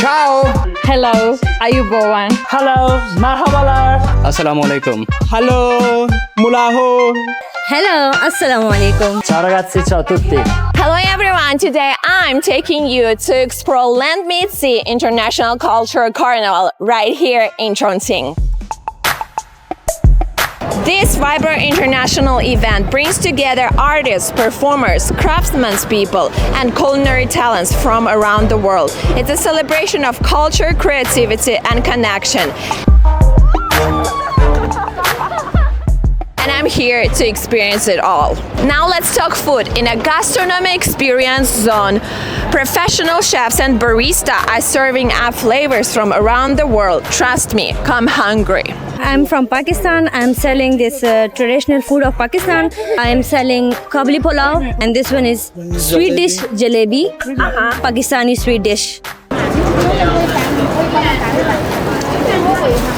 Ciao. Hello, ayubowan. Hello, merhabalar. Assalamualaikum. Hello, mulaho. Hello, assalamu alaikum. Ciao ragazzi, ciao a tutti. Hello everyone, today I'm taking you to explore Land Meet Sea International Cultural Carnival right here in Chongqing. This vibrant international event brings together artists, performers, craftspeople, and culinary talents from around the world. It's a celebration of culture, creativity, and connection. And I'm here to experience it all. Now let's talk food. In a gastronomy experience zone, professional chefs and baristas are serving up flavors from around the world. Trust me, come hungry. I'm from Pakistan. I'm selling this traditional food of Pakistan. I'm selling kabli pulao, and this one is sweet dish jalebi, Pakistani sweet dish.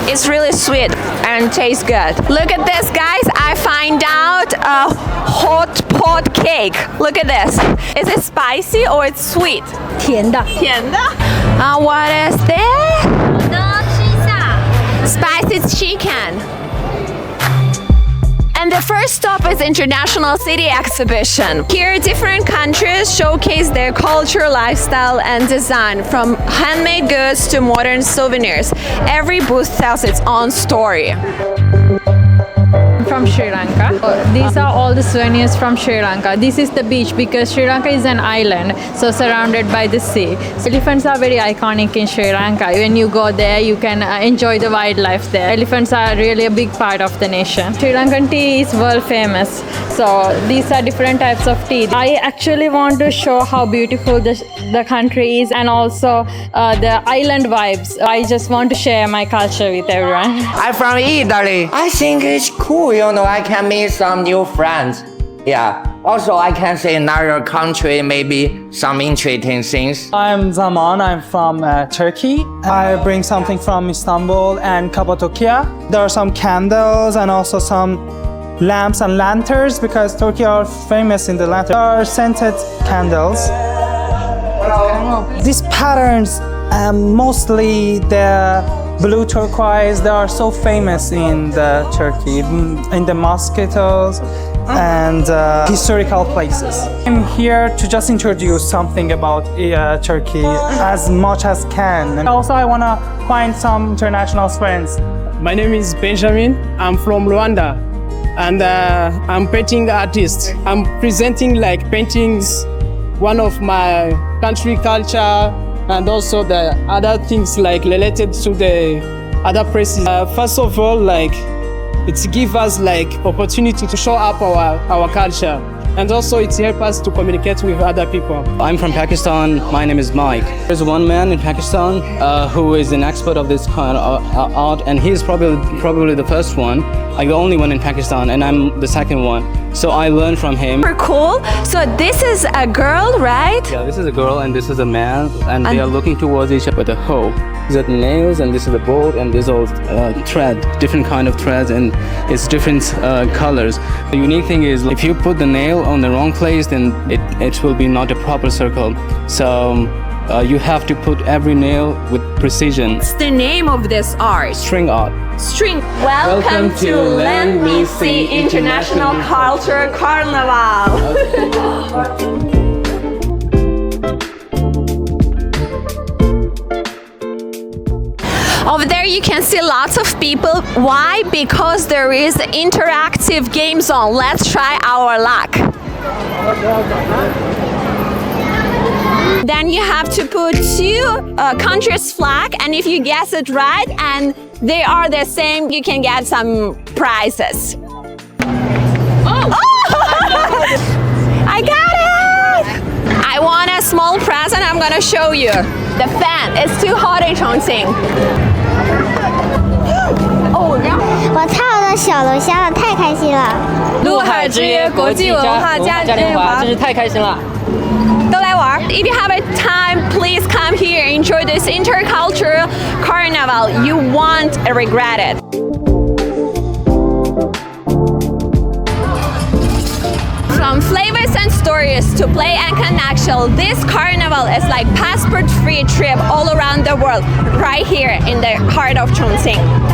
It's really sweet and tastes good. Look at this, guys. I find out a hot pot cake. Look at this. Is it spicy or it's sweet? 甜的. What is this? Spicy chicken. And the first stop is International City Exhibition. Here, different countries showcase their culture, lifestyle, and design, from handmade goods to modern souvenirs. Every booth tells its own story. From Sri Lanka. These are all the souvenirs from Sri Lanka. This is the beach because Sri Lanka is an island, so surrounded by the sea. Elephants are very iconic in Sri Lanka. When you go there, you can enjoy the wildlife there. Elephants are really a big part of the nation. Sri Lankan tea is world famous. So these are different types of tea. I actually want to show how beautiful the country is and also the island vibes. I just want to share my culture with everyone. I'm from Italy. I think it's cool, I can meet some new friends. Yeah. Also, I can see another country, maybe some interesting things. I'm Zaman. I'm from Turkey. I bring something from Istanbul and Cappadocia. There are some candles and also some lamps and lanterns because Turkey are famous in the lanterns. There are scented candles. These patterns, mostly the blue turquoise, they are so famous in the Turkey, in the mosquitoes and historical places. I'm here to just introduce something about Turkey as much as can. And also I want to find some international friends. My name is Benjamin. I'm from Rwanda and I'm painting artist. I'm presenting like paintings, one of my country culture, and also the other things like related to the other places. First of all, like it gives us like opportunity to show up our culture, and also it helps us to communicate with other people. I'm from Pakistan. My name is Mike. There's one man in Pakistan who is an expert of this kind of art, and he's probably the first one, like the only one in Pakistan, and I'm the second one. So I learned from him. Super cool. So this is a girl, right? Yeah, this is a girl and this is a man, and they are looking towards each other with a hoe. These are the nails, and this is the bolt, and this is all thread, different kind of threads, and it's different colors. The unique thing is, if you put the nail on the wrong place, then it will be not a proper circle. So you have to put every nail with precision. What's the name of this art? String art. String. Welcome to Land Meet Sea International Cultural Carnival. Over there you can see lots of people. Why? Because there is an interactive game zone. Let's try our luck. Then you have to put two countries' flag, and if you guess it right and they are the same, you can get some prizes. Oh! I got it! I won a small present. I'm gonna show you. The fan. It's too hot in Chongqing. Oh, 我跳到小龙虾了，太开心了！陆海之约国际文化嘉年华，真是太开心了。都来玩。If you have a time, please come here. Enjoy this intercultural carnival. You won't regret it. From flavors and stories to play and connection, this carnival is like passport-free free trip all around the world right here in the heart of Chongqing.